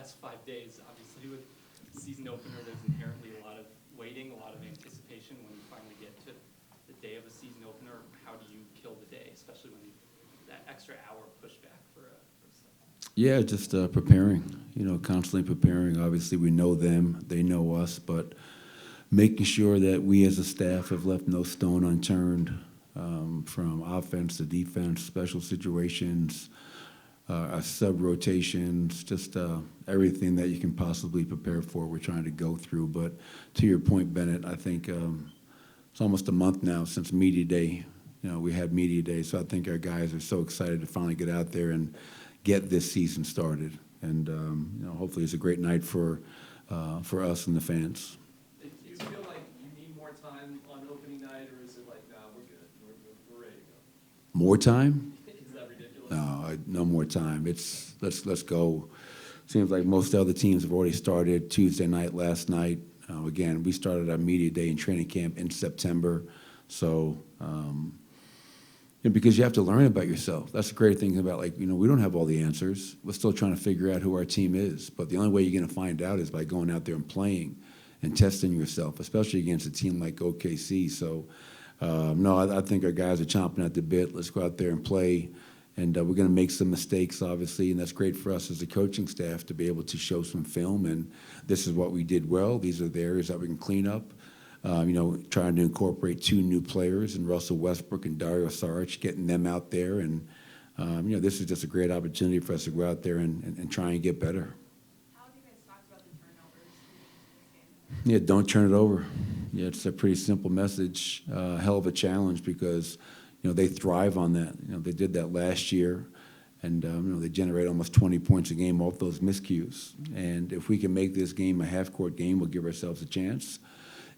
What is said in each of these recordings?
last 5 days. Obviously, with season opener, there's inherently a lot of waiting, a lot of anticipation when you finally get to the day of a season opener. How do you kill the day, especially when that extra hour pushback for stuff? Yeah, just preparing, constantly preparing. Obviously, we know them, they know us, but making sure that we as a staff have left no stone unturned, from offense to defense, special situations, our sub-rotations, just everything that you can possibly prepare for, we're trying to go through. But to your point, Bennett, I think it's almost a month now since Media Day. We had Media Day, so I think our guys are so excited to finally get out there and get this season started. And hopefully it's a great night for us and the fans. Do you feel like you need more time on opening night, or is it like, nah, we're good, we're ready to go? More time? Is that ridiculous? No more time. Let's go. Seems like most other teams have already started Tuesday night, last night. Again, we started our media day and training camp in September. So, because you have to learn about yourself. That's the great thing about, we don't have all the answers. We're still trying to figure out who our team is. But the only way you're going to find out is by going out there and playing and testing yourself, especially against a team like OKC. So, no, I think our guys are chomping at the bit. Let's go out there and play. And we're going to make some mistakes, obviously, and that's great for us as a coaching staff to be able to show some film. And this is what we did well. These are the areas that we can clean up. Trying to incorporate 2 new players, and Russell Westbrook and Dario Saric, getting them out there. And, this is just a great opportunity for us to go out there and try and get better. How have you guys talked about the turnovers in this game? Yeah, don't turn it over. Yeah, it's a pretty simple message. Hell of a challenge because, they thrive on that. They did that last year, and, they generate almost 20 points a game off those miscues. And if we can make this game a half-court game, we'll give ourselves a chance.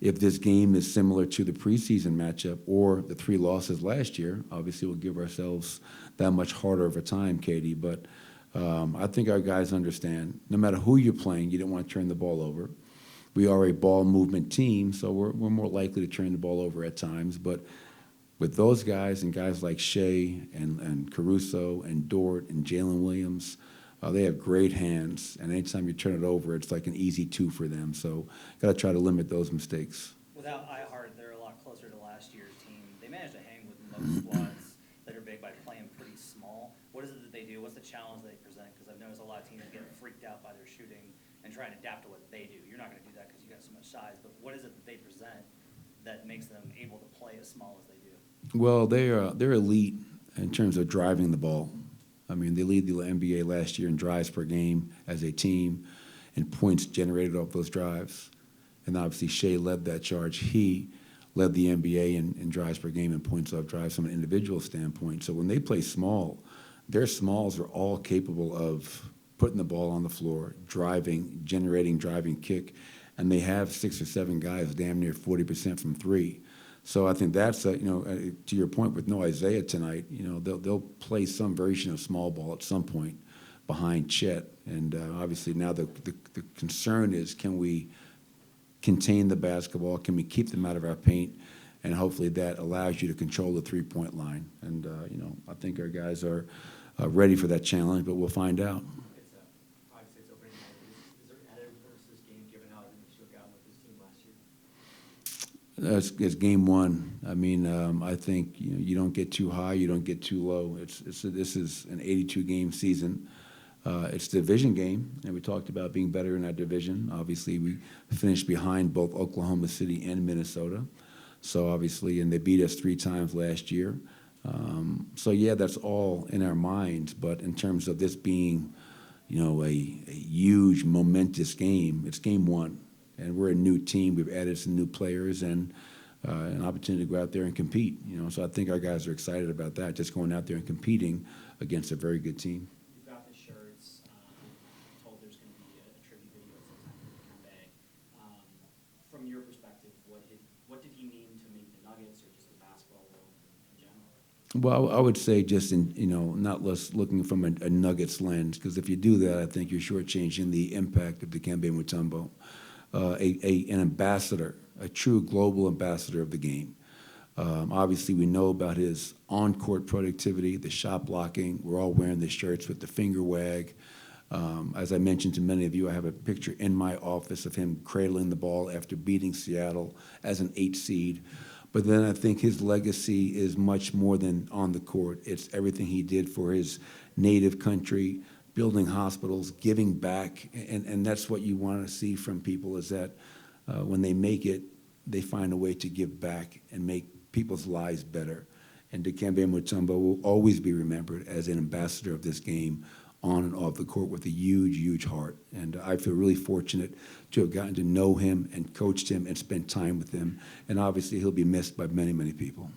If this game is similar to the preseason matchup or the 3 losses last year, obviously we'll give ourselves that much harder of a time, Katie. But I think our guys understand, no matter who you're playing, you don't want to turn the ball over. We are a ball movement team, so we're more likely to turn the ball over at times. But with those guys and guys like Shea and Caruso and Dort and Jalen Williams, they have great hands, and anytime you turn it over, it's like an easy 2 for them. So got to try to limit those mistakes. Without Ihart, they're a lot closer to last year's team. They managed to hang with most squads that are big by playing pretty small. What is it that they do? What's the challenge they present? Because I've noticed a lot of teams get freaked out by their shooting and try and adapt to what they do. You're not going to do that because you got so much size, but what is it that they present that makes them able to play as small as they do? Well, they're elite in terms of driving the ball. I mean, they lead the NBA last year in drives per game as a team and points generated off those drives. And obviously, Shea led that charge. He led the NBA in drives per game and points off drives from an individual standpoint. So when they play small, their smalls are all capable of putting the ball on the floor, driving, generating driving kick, and they have 6 or 7 guys damn near 40% from 3. So I think that's, to your point with no Isaiah tonight, they'll play some version of small ball at some point behind Chet. And obviously now the concern is, can we contain the basketball? Can we keep them out of our paint? And hopefully that allows you to control the 3-point line. And, I think our guys are ready for that challenge, but we'll find out. Obviously, it's opening night. Is there added versus game given how everything shook out with this team last year? It's game 1. I mean, I think you don't get too high, you don't get too low. This is an 82-game season. It's a division game, and we talked about being better in our division. Obviously, we finished behind both Oklahoma City and Minnesota. So obviously, and they beat us 3 times last year. So yeah, that's all in our minds. But in terms of this being, a huge, momentous game, it's game 1. And we're a new team. We've added some new players and an opportunity to go out there and compete. So I think our guys are excited about that, just going out there and competing against a very good team. You've got the shirts. I'm told there's going to be a tribute video sometime for PREGAME. From your perspective, what did he mean to make the Nuggets or just the basketball world in general? Well, I would say just in, not less looking from a Nuggets lens, because if you do that, I think you're shortchanging the impact of Dikembe Mutombo. An ambassador, a true global ambassador of the game. Obviously, we know about his on-court productivity, the shot blocking. We're all wearing the shirts with the finger wag. As I mentioned to many of you, I have a picture in my office of him cradling the ball after beating Seattle as an 8 seed. But then I think his legacy is much more than on the court. It's everything he did for his native country, building hospitals, giving back, and that's what you want to see from people, is that when they make it, they find a way to give back and make people's lives better. And Dikembe Mutombo will always be remembered as an ambassador of this game on and off the court with a huge, huge heart. And I feel really fortunate to have gotten to know him and coached him and spent time with him. And obviously he'll be missed by many, many people.